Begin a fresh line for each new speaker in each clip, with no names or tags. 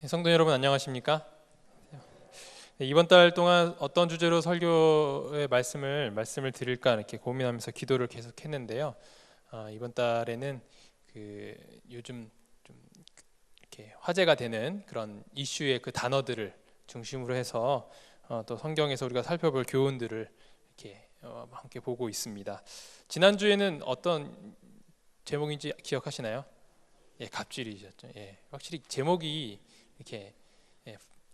성도 여러분 안녕하십니까? 이번 달 동안 어떤 주제로 설교의 말씀을 드릴까 이렇게 고민하면서 기도를 계속 했는데요. 이번 달에는 요즘 좀 이렇게 화제가 되는 그런 이슈의 그 단어들을 중심으로 해서 또 성경에서 우리가 살펴볼 교훈들을 이렇게 함께 보고 있습니다. 지난주에는 어떤 제목인지 기억하시나요? 예, 갑질이셨죠. 예, 확실히 제목이 이렇게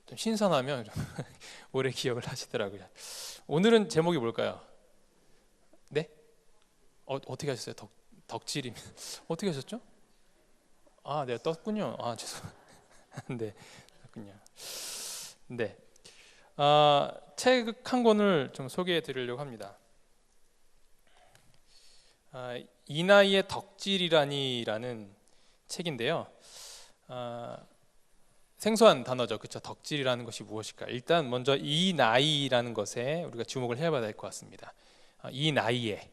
좀 신선하면 좀 오래 기억을 하시더라고요. 오늘은 제목이 뭘까요? 네? 어떻게 하셨어요? 덕질임. 어떻게 하셨죠? 아, 네, 떴군요. 아, 죄송. 네, 떴군요. 네, 책 한 권을 좀 소개해 드리려고 합니다. 이 나이의 덕질이라니라는 책인데요. 생소한 단어죠, 그렇죠? 덕질이라는 것이 무엇일까? 일단 먼저 이 나이라는 것에 우리가 주목을 해봐야 될 것 같습니다. 이 나이에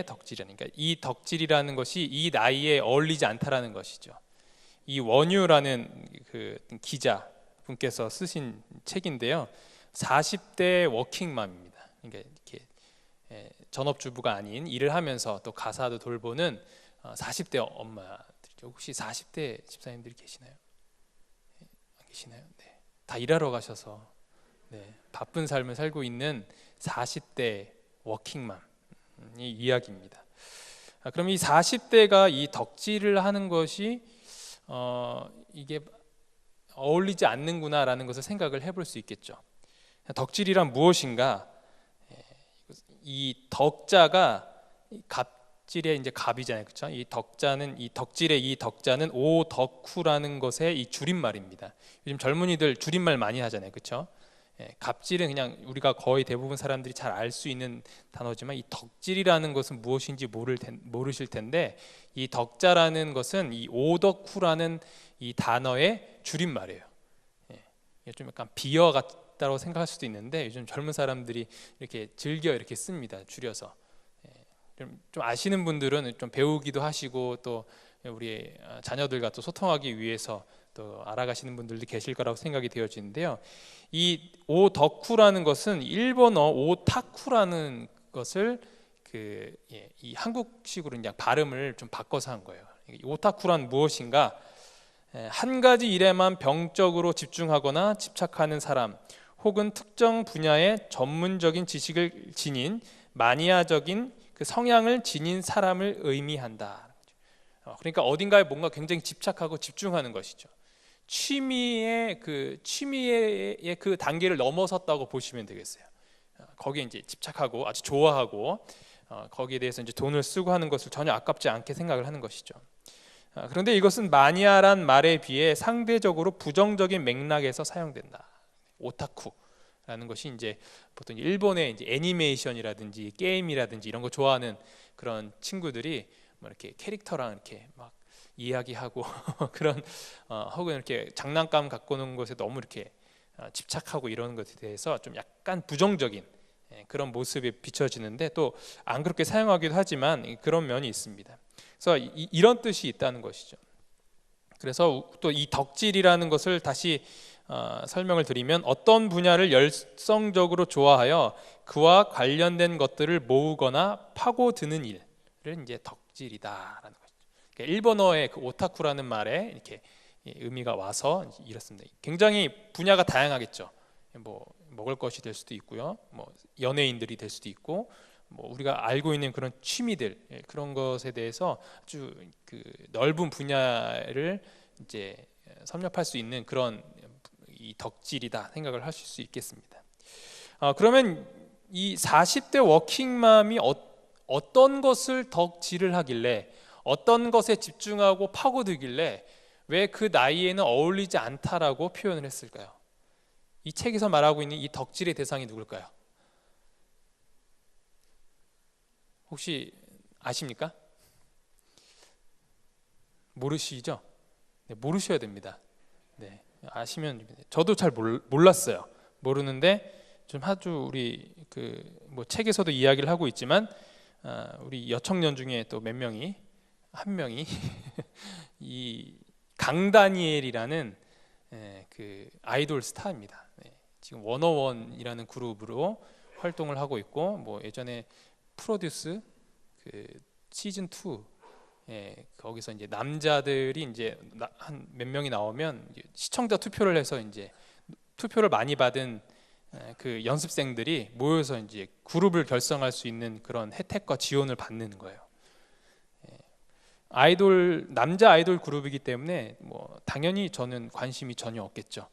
덕질이라니까 이 덕질이라는 것이 이 나이에 어울리지 않다라는 것이죠. 이 원유라는 그 기자 분께서 쓰신 책인데요. 40대 워킹맘입니다. 그러니까 이렇게 전업주부가 아닌 일을 하면서 또 가사도 돌보는 40대 엄마들이죠. 혹시 40대 집사님들이 계시나요? 계시나요? 네. 다 일하러 가셔서 바쁜 삶을 살고 있는 40대 워킹맘 이 이야기입니다. 그럼 이 40대가 이 덕질을 하는 것이 이게 어울리지 않는구나라는 것을 생각을 해볼 수 있겠죠. 덕질이란 무엇인가? 이 덕자가 갑질의 이제 갑이잖아요, 그렇죠? 이 덕질의 이 덕자는 오덕후라는 것의 이 줄임말입니다. 요즘 젊은이들 줄임말 많이 하잖아요, 그렇죠? 갑질은 그냥 우리가 거의 대부분 사람들이 잘 알 수 있는 단어지만 이 덕질이라는 것은 무엇인지 모르실 텐데 이 덕자라는 것은 이 오덕후라는 이 단어의 줄임말이에요. 좀 약간 비어 같다고 생각할 수도 있는데 요즘 젊은 사람들이 이렇게 즐겨 이렇게 씁니다, 줄여서. 좀 아시는 분들은 좀 배우기도 하시고 또 우리 자녀들과 또 소통하기 위해서 또 알아가시는 분들도 계실 거라고 생각이 되어지는데요. 이 오덕후라는 것은 일본어 오타쿠라는 것을 이 한국식으로 그냥 발음을 좀 바꿔서 한 거예요. 오타쿠란 무엇인가? 한 가지 일에만 병적으로 집중하거나 집착하는 사람, 혹은 특정 분야의 전문적인 지식을 지닌 마니아적인 그 성향을 지닌 사람을 의미한다. 그러니까 어딘가에 뭔가 굉장히 집착하고 집중하는 것이죠. 취미의 그 단계를 넘어섰다고 보시면 되겠어요. 거기에 이제 집착하고 아주 좋아하고 거기에 대해서 이제 돈을 쓰고 하는 것을 전혀 아깝지 않게 생각을 하는 것이죠. 그런데 이것은 마니아란 말에 비해 상대적으로 부정적인 맥락에서 사용된다. 오타쿠라는 것이 이제 보통 일본의 이제 애니메이션이라든지 게임이라든지 이런 거 좋아하는 그런 친구들이 뭐 이렇게 캐릭터랑 이렇게 막 이야기하고 그런 혹은 이렇게 장난감 갖고 노는 것에 너무 이렇게 집착하고 이러는 것에 대해서 좀 약간 부정적인 그런 모습이 비춰지는데 또 안 그렇게 사용하기도 하지만 그런 면이 있습니다. 그래서 이런 뜻이 있다는 것이죠. 그래서 또 이 덕질이라는 것을 다시 설명을 드리면 어떤 분야를 열성적으로 좋아하여 그와 관련된 것들을 모으거나 파고드는 일을 이제 덕질이다라는 것이죠. 그러니까 일본어의 그 오타쿠라는 말에 이렇게 의미가 와서 이렇습니다. 굉장히 분야가 다양하겠죠. 뭐 먹을 것이 될 수도 있고요, 뭐 연예인들이 될 수도 있고, 뭐 우리가 알고 있는 그런 취미들 그런 것에 대해서 아주 그 넓은 분야를 이제 섭렵할 수 있는 그런 이 덕질이다 생각을 하실 수 있겠습니다. 그러면 이 40대 워킹맘이 어떤 것을 덕질을 하길래 어떤 것에 집중하고 파고들길래 왜 그 나이에는 어울리지 않다라고 표현을 했을까요? 이 책에서 말하고 있는 이 덕질의 대상이 누굴까요? 혹시 아십니까? 모르시죠? 네, 모르셔야 됩니다. 네, 아시면 저도 잘 몰랐어요. 모르는데 좀 아주 우리 뭐 책에서도 이야기를 하고 있지만 우리 여청년 중에 또 몇 명이 한 명이 이 강다니엘이라는 그 아이돌 스타입니다. 지금 워너원이라는 그룹으로 활동을 하고 있고, 뭐 예전에 프로듀스 그 시즌 2, 거기서 이제 남자들이 이제 한 몇 명이 나오면 시청자 투표를 해서 이제 투표를 많이 받은 그 연습생들이 모여서 이제 그룹을 결성할 수 있는 그런 혜택과 지원을 받는 거예요. 아이돌, 남자 아이돌 그룹이기 때문에 뭐 당연히 저는 관심이 전혀 없겠죠.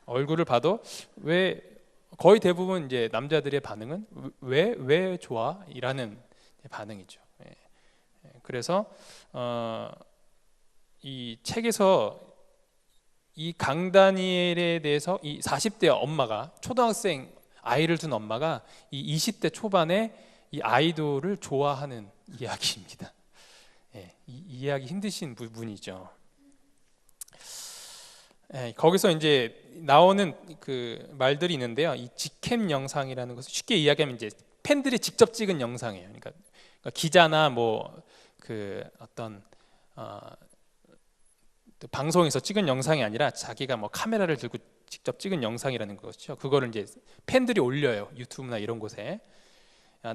얼굴을 봐도 왜, 거의 대부분 이제 남자들의 반응은 왜 좋아? 이라는 반응이죠. 그래서 이 책에서 이 강다니엘에 대해서 이 40대 엄마가, 초등학생 아이를 둔 엄마가 이 20대 초반에 이 아이돌을 좋아하는 이야기입니다. 이 이해하기 힘드신 부분이죠. 거기서 이제 나오는 그 말들이 있는데요. 이 직캠 영상이라는 것을 쉽게 이야기하면 이제 팬들이 직접 찍은 영상이에요. 그러니까 기자나 뭐 그 어떤 또 방송에서 찍은 영상이 아니라 자기가 뭐 카메라를 들고 직접 찍은 영상이라는 것이죠. 그거를 이제 팬들이 올려요. 유튜브나 이런 곳에.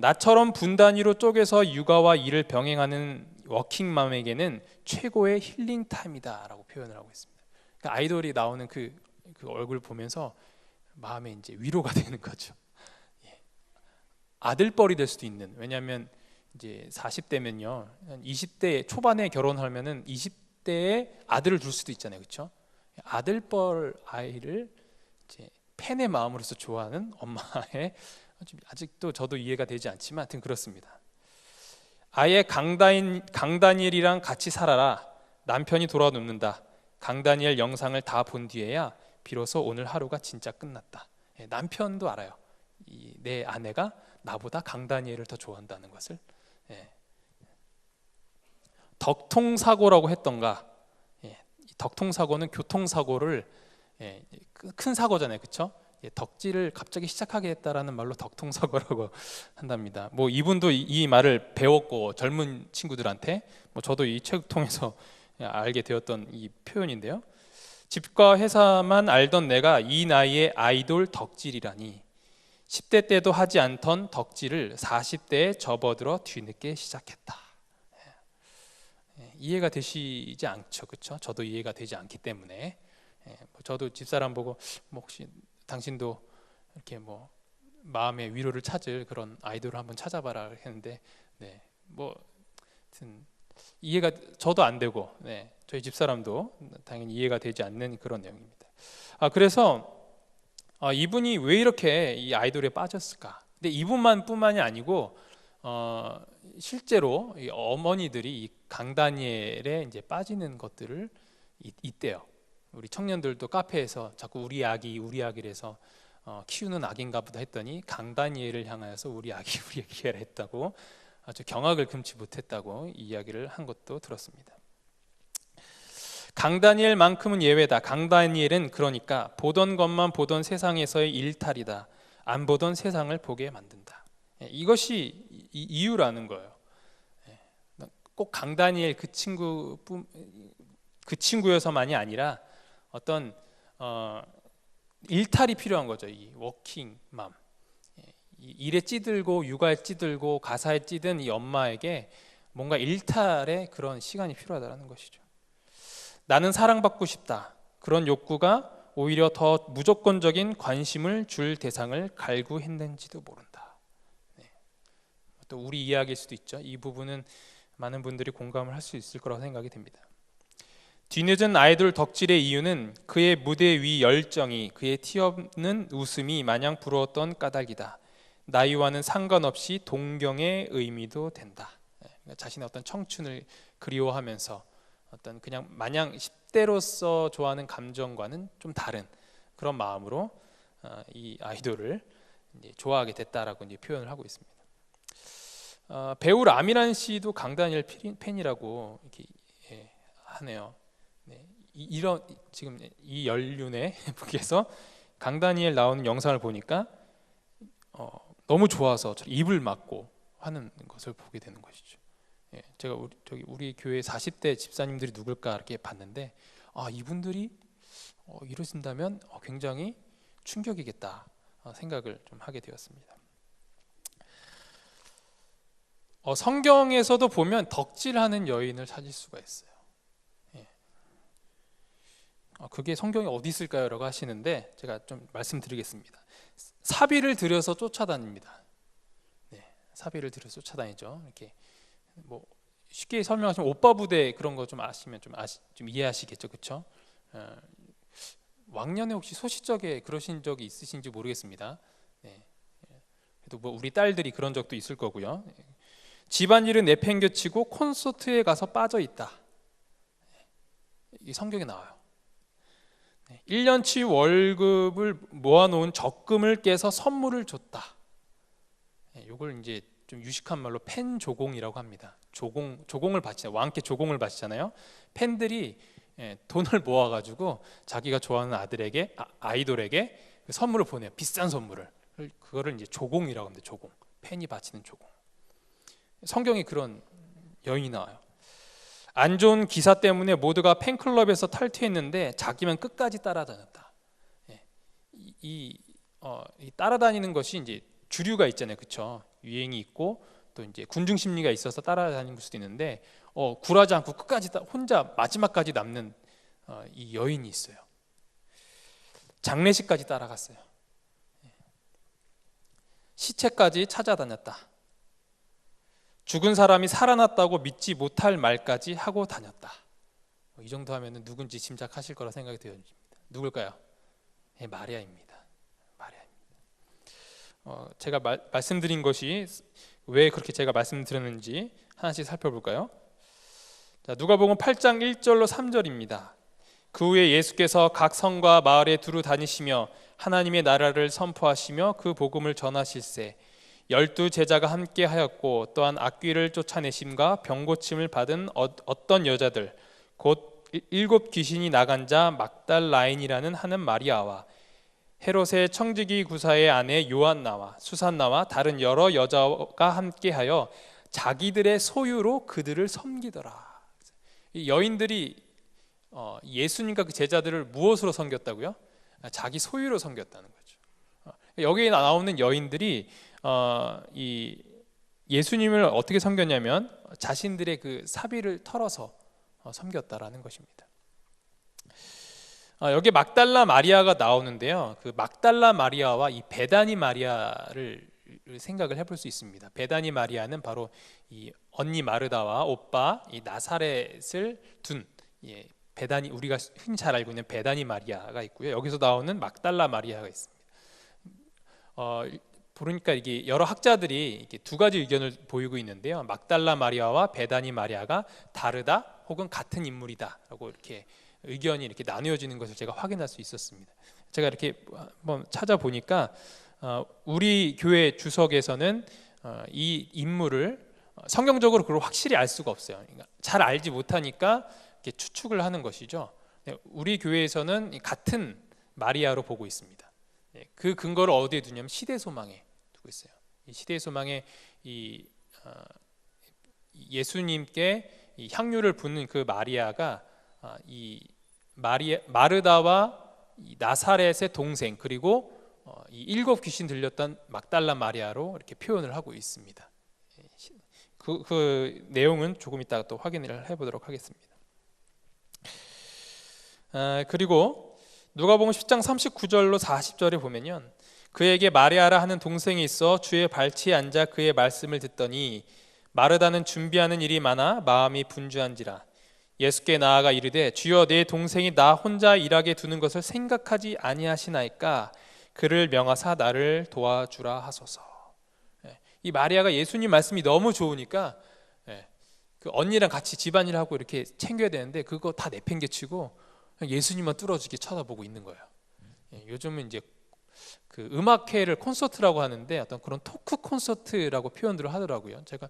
나처럼 분 단위로 쪼개서 육아와 일을 병행하는 워킹맘에게는 최고의 힐링 타임이다라고 표현을 하고 있습니다. 그러니까 아이돌이 나오는 그 얼굴 보면서 마음에 이제 위로가 되는 거죠. 아들뻘이 될 수도 있는. 왜냐하면 이제 40대면요, 20대 초반에 결혼하면은 20대에 아들을 둘 수도 있잖아요, 그렇죠? 아들뻘 아이를 이제 팬의 마음으로서 좋아하는 엄마의, 아직도 저도 이해가 되지 않지만 하여튼 그렇습니다. 아예 강다니엘이랑 같이 살아라. 남편이 돌아눕는다. 강다니엘 영상을 다 본 뒤에야 비로소 오늘 하루가 진짜 끝났다. 남편도 알아요. 내 아내가 나보다 강다니엘을 더 좋아한다는 것을. 덕통사고라고 했던가. 덕통사고는 교통사고를, 큰 사고잖아요, 그렇죠? 덕질을 갑자기 시작하게 했다라는 말로 덕통사고라고 한답니다. 뭐 이분도 이 말을 배웠고, 젊은 친구들한테, 뭐 저도 이 책 통해서 알게 되었던 이 표현인데요. 집과 회사만 알던 내가 이 나이에 아이돌 덕질이라니. 10대 때도 하지 않던 덕질을 40대에 접어들어 뒤늦게 시작했다. 이해가 되시지 않죠, 그렇죠? 저도 이해가 되지 않기 때문에. 저도 집사람 보고 뭐 혹시 당신도 이렇게 뭐 마음의 위로를 찾을 그런 아이돌을 한번 찾아봐라 했는데, 뭐 하여튼 이해가 저도 안 되고, 저희 집사람도 당연히 이해가 되지 않는 그런 내용입니다. 그래서 이분이 왜 이렇게 이 아이돌에 빠졌을까? 근데 이분만뿐만이 아니고 실제로 이 어머니들이 이 강다니엘에 이제 빠지는 것들을 있대요. 우리 청년들도 카페에서 자꾸 우리 아기래서 키우는 아기인가 보다 했더니 강다니엘을 향하여서 우리 아기라 했다고 아주 경악을 금치 못했다고 이야기를 한 것도 들었습니다. 강다니엘만큼은 예외다. 강다니엘은 그러니까 보던 것만 보던 세상에서의 일탈이다. 안 보던 세상을 보게 만든다. 이것이 이유라는 거예요. 꼭 강다니엘 그 친구여서만이 아니라 어떤 일탈이 필요한 거죠. 이 워킹맘, 일에 찌들고 육아에 찌들고 가사에 찌든 이 엄마에게 뭔가 일탈의 그런 시간이 필요하다는 것이죠. 나는 사랑받고 싶다. 그런 욕구가 오히려 더 무조건적인 관심을 줄 대상을 갈구했는지도 모른다. 또 우리 이야기일 수도 있죠. 이 부분은 많은 분들이 공감을 할 수 있을 거라고 생각이 됩니다. 뒤늦은 아이돌 덕질의 이유는 그의 무대 위 열정이, 그의 티없는 웃음이 마냥 부러웠던 까닭이다. 나이와는 상관없이 동경의 의미도 된다. 자신의 어떤 청춘을 그리워하면서 어떤 그냥 마냥 10대로서 좋아하는 감정과는 좀 다른 그런 마음으로 이 아이돌을 이제 좋아하게 됐다라고 이제 표현을 하고 있습니다. 배우 라미란 씨도 강다니엘 팬이라고 이렇게 하네요. 이런 지금 이 연륜의 북에서 강다니엘 나오는 영상을 보니까 너무 좋아서 입을 막고 하는 것을 보게 되는 것이죠. 제가 우리 교회 40대 집사님들이 누굴까 이렇게 봤는데 이분들이 이러신다면 굉장히 충격이겠다 생각을 좀 하게 되었습니다. 성경에서도 보면 덕질하는 여인을 찾을 수가 있어요. 예. 그게 성경에 어디 있을까요? 라고 하시는데 제가 좀 말씀드리겠습니다. 사비를 들여서 쫓아다닙니다. 네, 사비를 들여서 쫓아다니죠. 이렇게 뭐 쉽게 설명하시면 오빠 부대 그런 거 좀 아시면 좀 이해하시겠죠, 그렇죠? 왕년에 혹시 소시적에 그러신 적이 있으신지 모르겠습니다. 네. 그래도 뭐 우리 딸들이 그런 적도 있을 거고요. 집안일은 내팽개치고 콘서트에 가서 빠져 있다. 이 성경에 나와요. 1년치 월급을 모아놓은 적금을 깨서 선물을 줬다. 이걸 이제 좀 유식한 말로 팬조공이라고 합니다. 조공을 바치잖아요. 왕께 조공을 바치잖아요. 팬들이 돈을 모아가지고 자기가 좋아하는 아이돌에게 선물을 보내요. 비싼 선물을. 그거를 이제 조공이라고 합니다. 조공. 팬이 바치는 조공. 성경에 그런 여인이 나와요. 안 좋은 기사 때문에 모두가 팬클럽에서 탈퇴했는데 자기만 끝까지 따라다녔다. 이 따라다니는 것이 이제 주류가 있잖아요, 그렇죠? 유행이 있고 또 이제 군중 심리가 있어서 따라다니는 수도 있는데 굴하지 않고 끝까지 혼자 마지막까지 남는 이 여인이 있어요. 장례식까지 따라갔어요. 시체까지 찾아다녔다. 죽은 사람이 살아났다고 믿지 못할 말까지 하고 다녔다. 이 정도 하면 누군지 짐작하실 거라 생각이 되어집니다. 누굴까요? 마리아입니다. 제가 말씀드린 것이 왜 그렇게 제가 말씀드렸는지 하나씩 살펴볼까요? 자, 누가복음 8장 1절로 3절입니다. 그 후에 예수께서 각 성과 마을에 두루 다니시며 하나님의 나라를 선포하시며 그 복음을 전하실세 12 제자가 함께 하였고 또한 악귀를 쫓아내심과 병고침을 받은 어떤 여자들 곧 7 귀신이 나간 자 막달라인이라는 하는 마리아와 헤롯의 청지기 구사의 아내 요한나와 수산나와 다른 여러 여자가 함께하여 자기들의 소유로 그들을 섬기더라. 이 여인들이 예수님과 그 제자들을 무엇으로 섬겼다고요? 자기 소유로 섬겼다는 거죠. 여기에 나오는 여인들이 이 예수님을 어떻게 섬겼냐면 자신들의 그 사비를 털어서 섬겼다라는 것입니다. 여기 막달라 마리아가 나오는데요. 그 막달라 마리아와 이 베다니 마리아를 생각을 해볼 수 있습니다. 베다니 마리아는 바로 이 언니 마르다와 오빠 이 나사렛을 둔 베다니, 우리가 흔히 잘 알고 있는 베다니 마리아가 있고요. 여기서 나오는 막달라 마리아가 있습니다. 그러니까 이게 여러 학자들이 이렇게 두 가지 의견을 보이고 있는데요. 막달라 마리아와 베다니 마리아가 다르다 혹은 같은 인물이다라고 이렇게 의견이 이렇게 나누어지는 것을 제가 확인할 수 있었습니다. 제가 이렇게 한번 찾아보니까 우리 교회 주석에서는 이 인물을 성경적으로 그걸 확실히 알 수가 없어요. 그러니까 잘 알지 못하니까 이렇게 추측을 하는 것이죠. 우리 교회에서는 같은 마리아로 보고 있습니다. 그 근거를 어디에 두냐면 시대소망에 두고 있어요. 이 시대소망에 이 예수님께 이 향유를 붓는 그 마리아가 이 마르다와 이 나사렛의 동생 그리고 이 7 귀신 들렸던 막달라 마리아로 이렇게 표현을 하고 있습니다. 그 내용은 조금 이따가 또 확인을 해보도록 하겠습니다. 그리고 누가복음 10장 39절로 40절에 보면요, 그에게 마리아라 하는 동생이 있어 주의 발치에 앉아 그의 말씀을 듣더니 마르다는 준비하는 일이 많아 마음이 분주한지라 예수께 나아가 이르되 주여 내 동생이 나 혼자 일하게 두는 것을 생각하지 아니하시나이까 그를 명하사 나를 도와주라 하소서. 이 마리아가 예수님 말씀이 너무 좋으니까 그 언니랑 같이 집안일 하고 이렇게 챙겨야 되는데 그거 다 내팽개치고 예수님만 뚫어지게 쳐다보고 있는 거예요. 요즘은 이제 그 음악회를 콘서트라고 하는데 어떤 그런 토크 콘서트라고 표현들을 하더라고요. 제가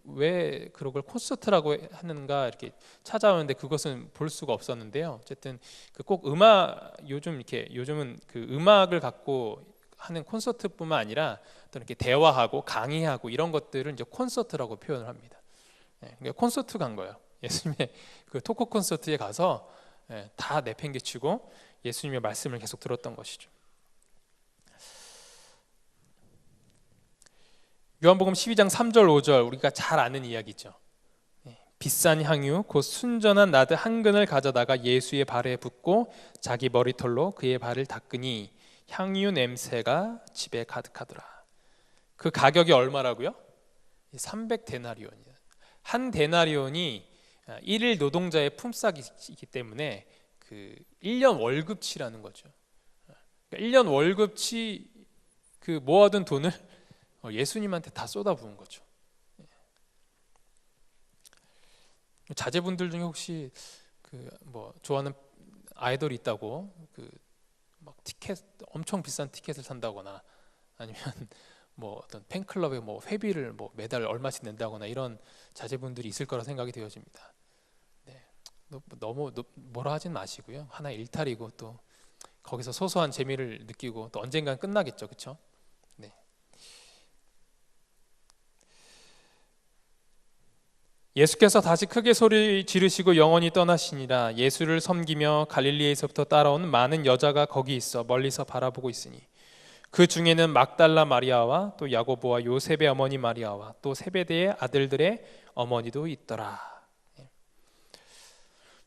왜 그런 걸 콘서트라고 하는가 이렇게 찾아오는데 그것은 볼 수가 없었는데요. 어쨌든 그 꼭 요즘은 그 음악을 갖고 하는 콘서트뿐만 아니라 어떤 이렇게 대화하고 강의하고 이런 것들을 이제 콘서트라고 표현을 합니다. 그러니까 콘서트 간 거예요. 예수님의 그 토크 콘서트에 가서 다 내팽개치고 예수님의 말씀을 계속 들었던 것이죠. 요한복음 12장 3절 5절 우리가 잘 아는 이야기죠. 비싼 향유 곧 순전한 나드 한 근을 가져다가 예수의 발에 붓고 자기 머리털로 그의 발을 닦으니 향유 냄새가 집에 가득하더라. 그 가격이 얼마라고요? 300데나리온이에요. 한 데나리온이 1일 노동자의 품삯이기 때문에 그 1년 월급치라는 거죠. 그러니까 1년 월급치 그 모아둔 돈을 예수님한테 다 쏟아부은 거죠. 자제분들 중에 혹시 그 뭐 좋아하는 아이돌이 있다고 그 막 티켓 엄청 비싼 티켓을 산다거나 아니면 뭐 어떤 팬클럽에 뭐 회비를 뭐 매달 얼마씩 낸다거나 이런 자제분들이 있을 거라 생각이 되어집니다. 네. 너무 뭐라 하진 마시고요. 하나의 일탈이고 또 거기서 소소한 재미를 느끼고 또 언젠간 끝나겠죠, 그렇죠? 네. 예수께서 다시 크게 소리 지르시고 영원히 떠나시니라. 예수를 섬기며 갈릴리에서부터 따라온 많은 여자가 거기 있어 멀리서 바라보고 있으니 그 중에는 막달라 마리아와 또 야고보와 요셉의 어머니 마리아와 또 세베대의 아들들의 어머니도 있더라.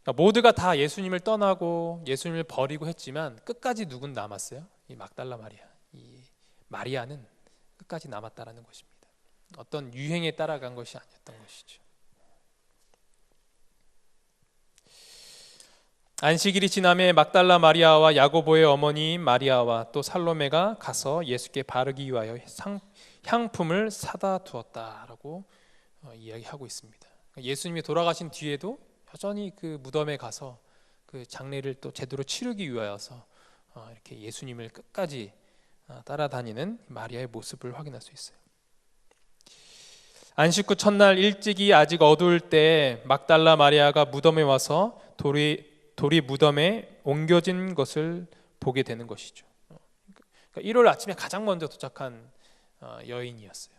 그러니까 모두가 다 예수님을 떠나고 예수님을 버리고 했지만 끝까지 누군 남았어요? 이 막달라 마리아. 이 마리아는 끝까지 남았다라는 것입니다. 어떤 유행에 따라간 것이 아니었던 것이죠. 안식일이 지남에 막달라 마리아와 야고보의 어머니 마리아와 또 살로메가 가서 예수께 바르기 위하여 향품을 사다 두었다라고 이야기하고 있습니다. 예수님이 돌아가신 뒤에도 여전히 그 무덤에 가서 그 장례를 또 제대로 치르기 위하여서 이렇게 예수님을 끝까지 따라다니는 마리아의 모습을 확인할 수 있어요. 안식 후 첫날 일찍이 아직 어두울 때 막달라 마리아가 무덤에 와서 돌이 무덤에 옮겨진 것을 보게 되는 것이죠. 그러니까 일요일 아침에 가장 먼저 도착한 여인이었어요.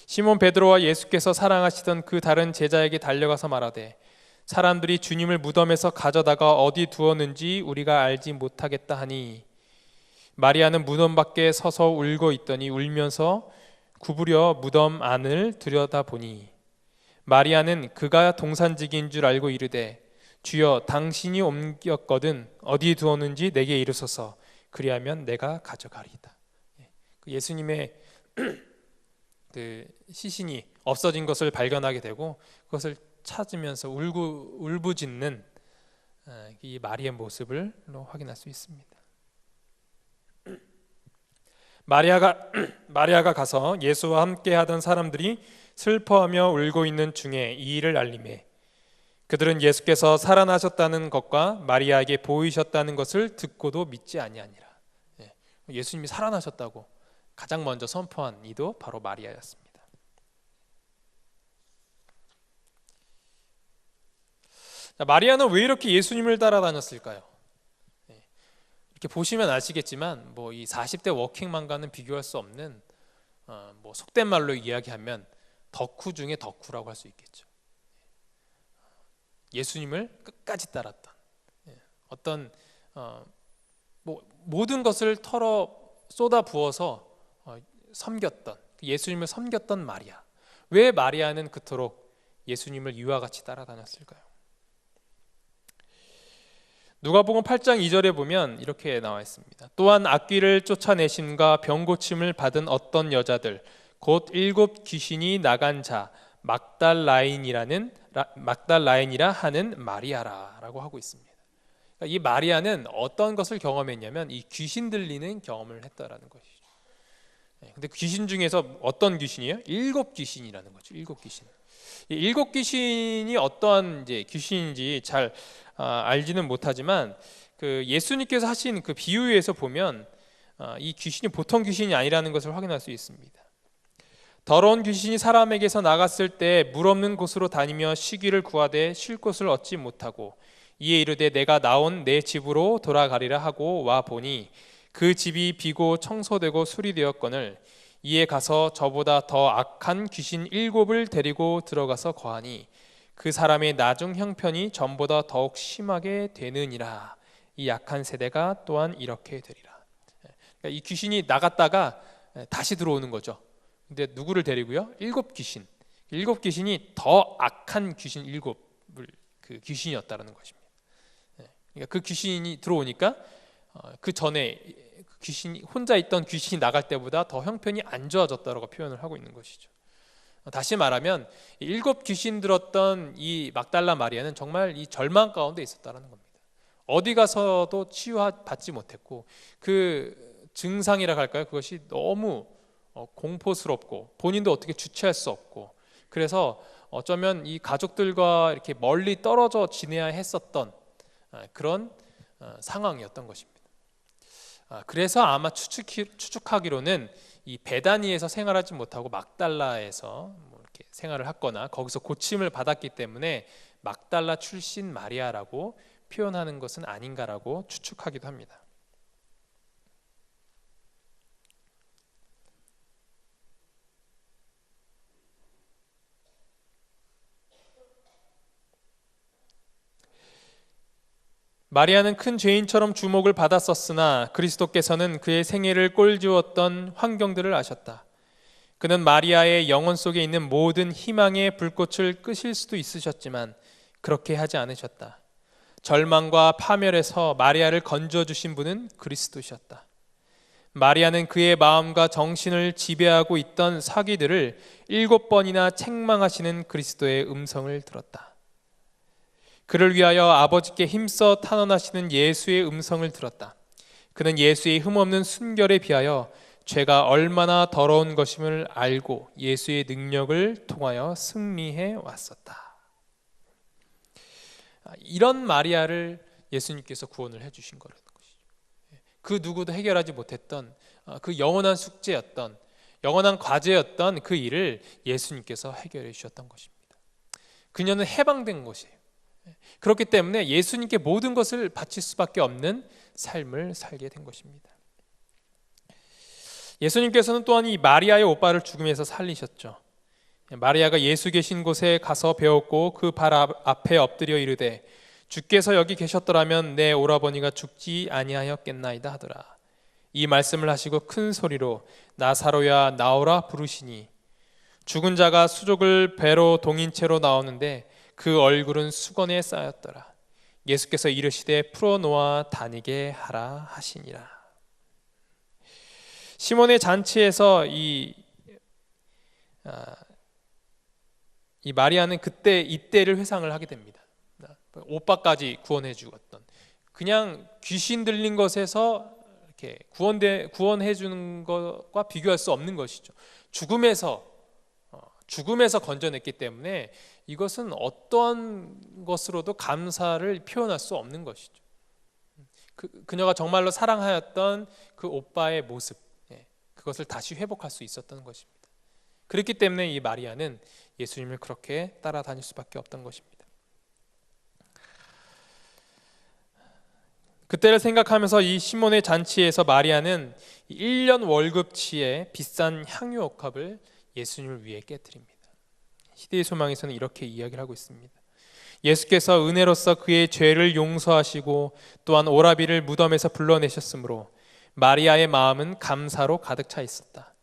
시몬 베드로와 예수께서 사랑하시던 그 다른 제자에게 달려가서 말하되 사람들이 주님을 무덤에서 가져다가 어디 두었는지 우리가 알지 못하겠다 하니 마리아는 무덤 밖에 서서 울고 있더니 울면서 구부려 무덤 안을 들여다보니 마리아는 그가 동산직인 줄 알고 이르되 주여 당신이 옮겼거든 어디 두었는지 내게 이르소서 그리하면 내가 가져가리이다. 예수님의 그 시신이 없어진 것을 발견하게 되고 그것을 찾으면서 울부짖는 이 마리아의 모습을 확인할 수 있습니다. 마리아가 가서 예수와 함께 하던 사람들이 슬퍼하며 울고 있는 중에 이 일을 알림해 그들은 예수께서 살아나셨다는 것과 마리아에게 보이셨다는 것을 듣고도 믿지 아니하니라. 예수님이 살아나셨다고 가장 먼저 선포한 이도 바로 마리아였습니다. 자, 마리아는 왜 이렇게 예수님을 따라다녔을까요? 이렇게 보시면 아시겠지만 뭐 이 40대 워킹맘과는 비교할 수 없는 뭐 속된 말로 이야기하면 덕후 중에 덕후라고 할 수 있겠죠. 예수님을 끝까지 따랐던 어떤 뭐 모든 것을 쏟아 부어서 섬겼던 예수님을 섬겼던 마리아. 왜 마리아는 그토록 예수님을 이와 같이 따라다녔을까요? 누가복음 8장 2절에 보면 이렇게 나와 있습니다. 또한 악귀를 쫓아내심과 병 고침을 받은 어떤 여자들 곧 7 귀신이 나간 자 막달라인이라 하는 마리아라라고 하고 있습니다. 그러니까 이 마리아는 어떤 것을 경험했냐면 이 귀신 들리는 경험을 했다라는 것이죠. 근데 귀신 중에서 어떤 귀신이에요? 7 귀신이라는 거죠. 7 귀신. 이 7 귀신이 어떠한 이제 귀신인지 잘 알지는 못하지만 그 예수님께서 하신 그 비유에서 보면 이 귀신이 보통 귀신이 아니라는 것을 확인할 수 있습니다. 더러운 귀신이 사람에게서 나갔을 때 물 없는 곳으로 다니며 쉬기를 구하되 쉴 곳을 얻지 못하고 이에 이르되 내가 나온 내 집으로 돌아가리라 하고 와 보니 그 집이 비고 청소되고 수리되었거늘 이에 가서 저보다 더 악한 귀신 7을 데리고 들어가서 거하니 그 사람의 나중 형편이 전보다 더욱 심하게 되느니라. 이 약한 세대가 또한 이렇게 되리라. 그러니까 이 귀신이 나갔다가 다시 들어오는 거죠. 근데 누구를 데리고요? 7귀신. 7귀신이 더 악한 귀신 7을 그 귀신이었다는 것입니다. 그러니까 그 귀신이 들어오니까 그 전에 귀신이 혼자 있던 귀신이 나갈 때보다 더 형편이 안 좋아졌다라고 표현을 하고 있는 것이죠. 다시 말하면 7 귀신 들었던 이 막달라 마리아는 정말 이 절망 가운데 있었다는 겁니다. 어디 가서도 치유받지 못했고 그 증상이라 할까요? 그것이 너무 공포스럽고 본인도 어떻게 주체할 수 없고, 그래서 어쩌면 이 가족들과 이렇게 멀리 떨어져 지내야 했었던 그런 상황이었던 것입니다. 그래서 아마 추측하기로는 이 베다니에서 생활하지 못하고 막달라에서 뭐 이렇게 생활을 했거나 거기서 고침을 받았기 때문에 막달라 출신 마리아라고 표현하는 것은 아닌가라고 추측하기도 합니다. 마리아는 큰 죄인처럼 주목을 받았었으나 그리스도께서는 그의 생애를 꼴지웠던 환경들을 아셨다. 그는 마리아의 영혼 속에 있는 모든 희망의 불꽃을 끄실 수도 있으셨지만 그렇게 하지 않으셨다. 절망과 파멸에서 마리아를 건져주신 분은 그리스도셨다. 마리아는 그의 마음과 정신을 지배하고 있던 사기들을 7번이나 책망하시는 그리스도의 음성을 들었다. 그를 위하여 아버지께 힘써 탄원하시는 예수의 음성을 들었다. 그는 예수의 흠없는 순결에 비하여 죄가 얼마나 더러운 것임을 알고 예수의 능력을 통하여 승리해 왔었다. 이런 마리아를 예수님께서 구원을 해주신 거라는 것이죠. 그 누구도 해결하지 못했던 그 영원한 숙제였던, 영원한 과제였던 그 일을 예수님께서 해결해 주셨던 것입니다. 그녀는 해방된 것이에요. 그렇기 때문에 예수님께 모든 것을 바칠 수밖에 없는 삶을 살게 된 것입니다. 예수님께서는 또한 이 마리아의 오빠를 죽음에서 살리셨죠. 마리아가 예수 계신 곳에 가서 배웠고 그 발 앞에 엎드려 이르되 주께서 여기 계셨더라면 내 오라버니가 죽지 아니하였겠나이다 하더라. 이 말씀을 하시고 큰 소리로 나사로야 나오라 부르시니 죽은 자가 수족을 배로 동인 채로 나오는데 그 얼굴은 수건에 쌓였더라. 예수께서 이르시되 풀어놓아 다니게 하라 하시니라. 시몬의 잔치에서 이 마리아는 그때 이때를 회상을 하게 됩니다. 오빠까지 구원해 주었던, 그냥 귀신 들린 것에서 이렇게 구원해 주는 것과 비교할 수 없는 것이죠. 죽음에서 건져냈기 때문에 이것은 어떠한 것으로도 감사를 표현할 수 없는 것이죠. 그녀가 정말로 사랑하였던 그 오빠의 모습, 그것을 다시 회복할 수 있었던 것입니다. 그렇기 때문에 이 마리아는 예수님을 그렇게 따라다닐 수밖에 없던 것입니다. 그때를 생각하면서 이 시몬의 잔치에서 마리아는 1년 월급치의 비싼 향유옥합을 예수님을 위해 깨뜨립니다. 시대의 소망에서는 이렇게 이야기를 하고 있습니다. 예수께서 은혜로서 그의 죄를 용서하시고 또한 오라비를 무덤에서 불러내셨으므로 마리아의 마음은 감사로 가득 차 있었다.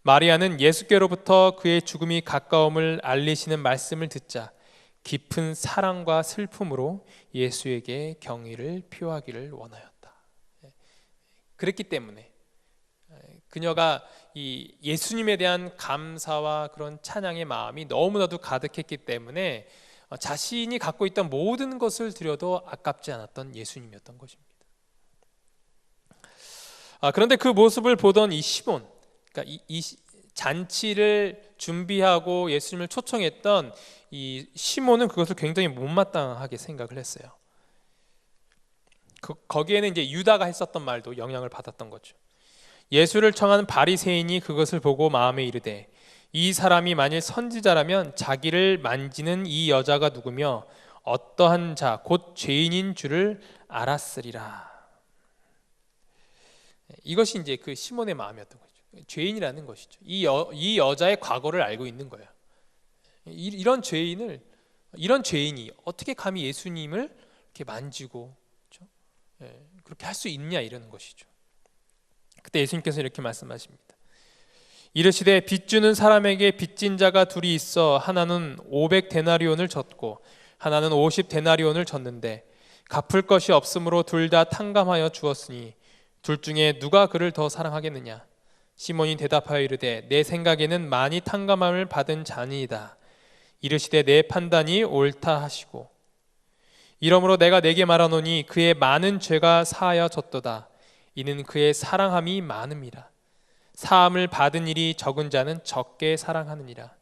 마리아는 예수께로부터 그의 죽음이 가까움을 알리시는 말씀을 듣자 깊은 사랑과 슬픔으로 예수에게 경의를 표하기를 원하였다. 그랬기 때문에 그녀가 이 예수님에 대한 감사와 그런 찬양의 마음이 너무나도 가득했기 때문에 자신이 갖고 있던 모든 것을 드려도 아깝지 않았던 예수님이었던 것입니다. 그런데 그 모습을 보던 이 시몬, 그러니까 이 잔치를 준비하고 예수님을 초청했던 이 시몬은 그것을 굉장히 못마땅하게 생각을 했어요. 거기에는 이제 유다가 했었던 말도 영향을 받았던 거죠. 예수를 청하는 바리새인이 그것을 보고 마음에 이르되 이 사람이 만일 선지자라면 자기를 만지는 이 여자가 누구며 어떠한 자 곧 죄인인 줄을 알았으리라. 이것이 이제 그 시몬의 마음이었던 거죠. 죄인이라는 것이죠. 이 여자의 과거를 알고 있는 거예요. 이런 죄인을 이런 죄인이 어떻게 감히 예수님을 이렇게 만지고, 그렇죠? 그렇게 할 수 있냐 이러는 것이죠. 그때 예수님께서 이렇게 말씀하십니다. 이르시되 빚 주는 사람에게 빚진 자가 둘이 있어 하나는 500데나리온을 졌고 하나는 50데나리온을 졌는데 갚을 것이 없으므로 둘 다 탕감하여 주었으니 둘 중에 누가 그를 더 사랑하겠느냐? 시몬이 대답하여 이르되 내 생각에는 많이 탕감함을 받은 자니이다. 이르시되 내 판단이 옳다 하시고 이러므로 내가 네게 말하노니 그의 많은 죄가 사하여졌도다. 이는 그의 사랑함이 많음이라. 사함을 받은 일이 적은 자는 적게 사랑하느니라.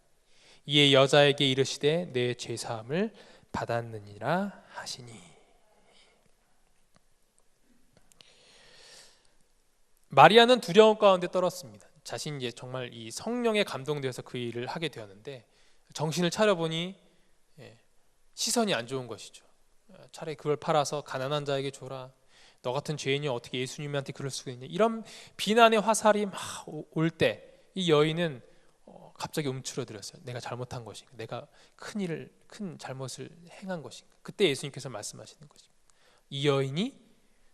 이에 여자에게 이르시되 내 죄사함을 받았느니라 하시니. 마리아는 두려움 가운데 떨었습니다. 자신이 이제 정말 이 성령에 감동되어서 그 일을 하게 되었는데 정신을 차려보니 시선이 안 좋은 것이죠. 차라리 그걸 팔아서 가난한 자에게 줘라. 너 같은 죄인이 어떻게 예수님한테 그럴 수가 있냐. 이런 비난의 화살이 막 올 때 이 여인은 갑자기 움츠러들었어요. 내가 잘못한 것인가? 내가 큰 잘못을 행한 것인가? 그때 예수님께서 말씀하시는 것입니다. 이 여인이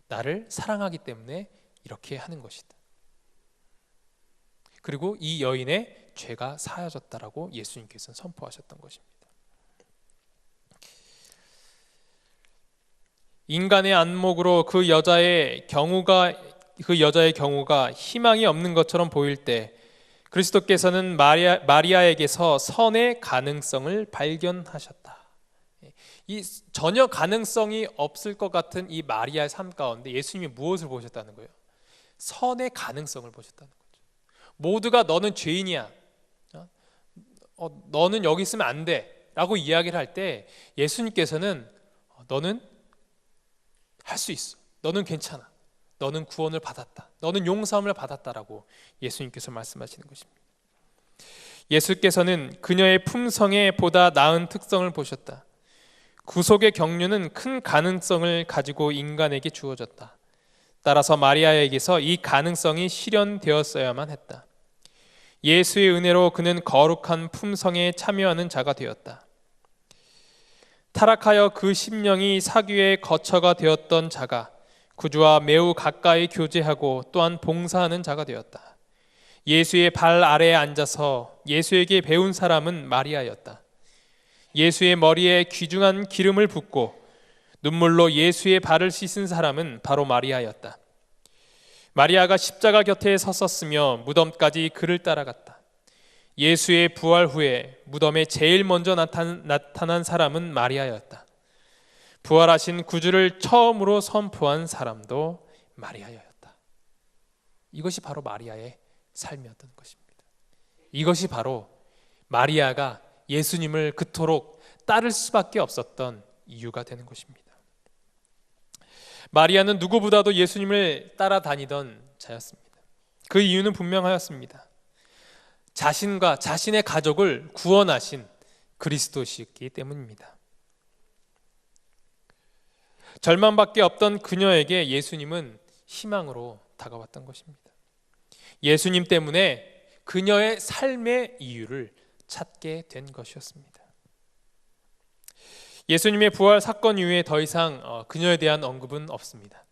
나를 사랑하기 때문에 이렇게 하는 것이다. 그리고 이 여인의 죄가 사하여졌다라고 예수님께서는 선포하셨던 것입니다. 인간의 안목으로 그 여자의 경우가 희망이 없는 것처럼 보일 때 그리스도께서는 마리아에게서 선의 가능성을 발견하셨다. 이 전혀 가능성이 없을 것 같은 이 마리아의 삶 가운데 예수님이 무엇을 보셨다는 거예요? 선의 가능성을 보셨다는 거죠. 모두가 너는 죄인이야, 너는 여기 있으면 안 돼 라고 이야기를 할 때 예수님께서는 너는 할 수 있어, 너는 괜찮아, 너는 구원을 받았다, 너는 용서함을 받았다라고 예수님께서 말씀하시는 것입니다. 예수께서는 그녀의 품성에 보다 나은 특성을 보셨다. 구속의 경륜은 큰 가능성을 가지고 인간에게 주어졌다. 따라서 마리아에게서 이 가능성이 실현되었어야만 했다. 예수의 은혜로 그는 거룩한 품성에 참여하는 자가 되었다. 타락하여 그 심령이 사귀의 거처가 되었던 자가 구주와 매우 가까이 교제하고 또한 봉사하는 자가 되었다. 예수의 발 아래에 앉아서 예수에게 배운 사람은 마리아였다. 예수의 머리에 귀중한 기름을 붓고 눈물로 예수의 발을 씻은 사람은 바로 마리아였다. 마리아가 십자가 곁에 섰었으며 무덤까지 그를 따라갔다. 예수의 부활 후에 무덤에 제일 먼저 나타난 사람은 마리아였다. 부활하신 구주를 처음으로 선포한 사람도 마리아였다. 이것이 바로 마리아의 삶이었던 것입니다. 이것이 바로 마리아가 예수님을 그토록 따를 수밖에 없었던 이유가 되는 것입니다. 마리아는 누구보다도 예수님을 따라다니던 자였습니다. 그 이유는 분명하였습니다. 자신과 자신의 가족을 구원하신 그리스도시기 때문입니다. 절망밖에 없던 그녀에게 예수님은 희망으로 다가왔던 것입니다. 예수님 때문에 그녀의 삶의 이유를 찾게 된 것이었습니다. 예수님의 부활 사건 이후에 더 이상 그녀에 대한 언급은 없습니다.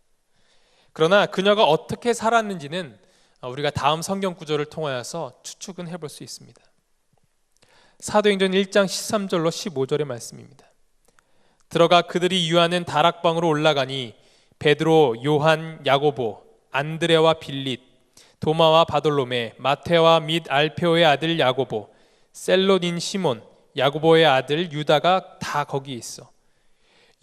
그러나 그녀가 어떻게 살았는지는 우리가 다음 성경 구절을 통하여서 추측은 해볼 수 있습니다. 사도행전 1장 13절로 15절의 말씀입니다. 들어가 그들이 유하는 다락방으로 올라가니 베드로, 요한, 야고보, 안드레와 빌립, 도마와 바돌로메, 마테와 및 알페오의 아들 야고보, 셀롯인 시몬, 야고보의 아들 유다가 다 거기 있어.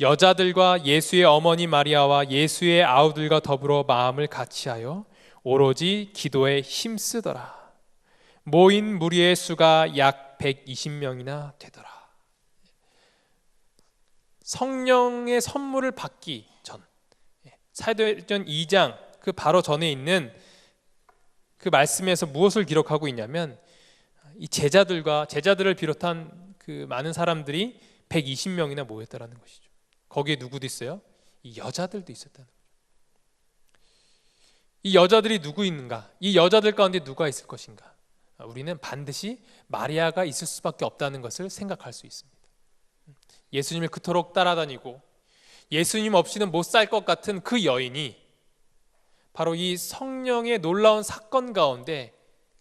여자들과 예수의 어머니 마리아와 예수의 아우들과 더불어 마음을 같이하여 오로지 기도에 힘쓰더라. 모인 무리의 수가 약 120명이나 되더라. 성령의 선물을 받기 전, 사도행전 2장 그 바로 전에 있는 그 말씀에서 무엇을 기록하고 있냐면 이 제자들을 비롯한 그 많은 사람들이 120명이나 모였다라는 것이죠. 거기에 누구도 있어요? 이 여자들도 있었다는 거죠. 이 여자들이 누구 있는가? 이 여자들 가운데 누가 있을 것인가? 우리는 반드시 마리아가 있을 수밖에 없다는 것을 생각할 수 있습니다. 예수님을 그토록 따라다니고 예수님 없이는 못 살 것 같은 그 여인이 바로 이 성령의 놀라운 사건 가운데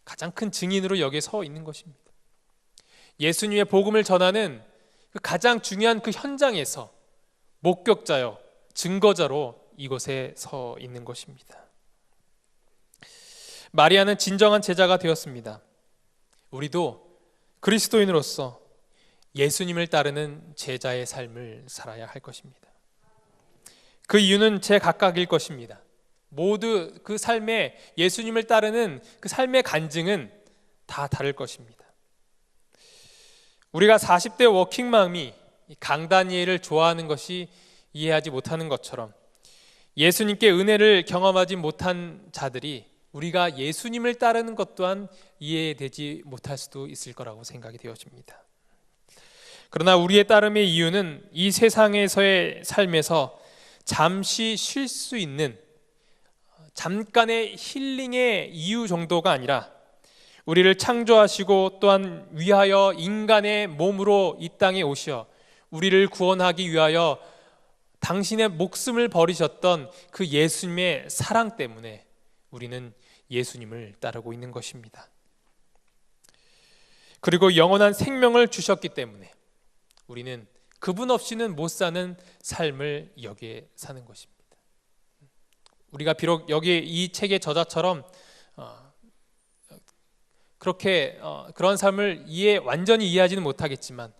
가장 큰 증인으로 여기에 서 있는 것입니다. 예수님의 복음을 전하는 그 가장 중요한 그 현장에서 목격자요, 증거자로 이곳에 서 있는 것입니다. 마리아는 진정한 제자가 되었습니다. 우리도 그리스도인으로서 예수님을 따르는 제자의 삶을 살아야 할 것입니다. 그 이유는 제각각일 것입니다. 모두 그 삶에 예수님을 따르는 그 삶의 간증은 다 다를 것입니다. 우리가 40대 워킹맘이 강다니엘을 좋아하는 것이 이해하지 못하는 것처럼 예수님께 은혜를 경험하지 못한 자들이 우리가 예수님을 따르는 것 또한 이해되지 못할 수도 있을 거라고 생각이 되어집니다. 그러나 우리의 따름의 이유는 이 세상에서의 삶에서 잠시 쉴 수 있는 잠깐의 힐링의 이유 정도가 아니라 우리를 창조하시고 또한 위하여 인간의 몸으로 이 땅에 오셔 우리를 구원하기 위하여 당신의 목숨을 버리셨던 그 예수님의 사랑 때문에 우리는 예수님을 따르고 있는 것입니다. 그리고 영원한 생명을 주셨기 때문에 우리는 그분 없이는 못 사는 삶을 여기에 사는 것입니다. 우리가 비록 여기 이 책의 저자처럼 그렇게 그런 삶을 완전히 이해하지는 못하겠지만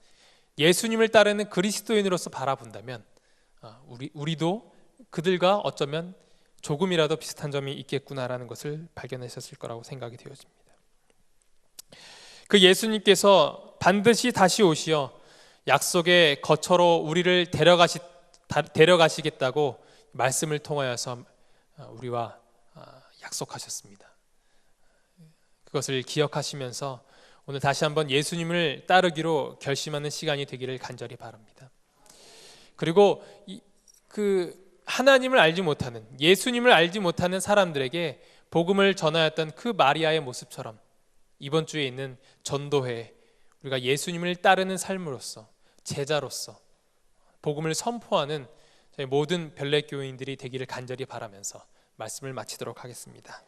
예수님을 따르는 그리스도인으로서 바라본다면 우리도 그들과 어쩌면 조금이라도 비슷한 점이 있겠구나라는 것을 발견하셨을 거라고 생각이 되어집니다. 그 예수님께서 반드시 다시 오시어 약속의 거처로 우리를 데려가시겠다고 말씀을 통하여서 우리와 약속하셨습니다. 그것을 기억하시면서 오늘 다시 한번 예수님을 따르기로 결심하는 시간이 되기를 간절히 바랍니다. 그리고 하나님을 알지 못하는, 예수님을 알지 못하는 사람들에게 복음을 전하였던 그 마리아의 모습처럼 이번 주에 있는 전도회, 우리가 예수님을 따르는 삶으로서 제자로서 복음을 선포하는 저희 모든 별내 교인들이 되기를 간절히 바라면서 말씀을 마치도록 하겠습니다.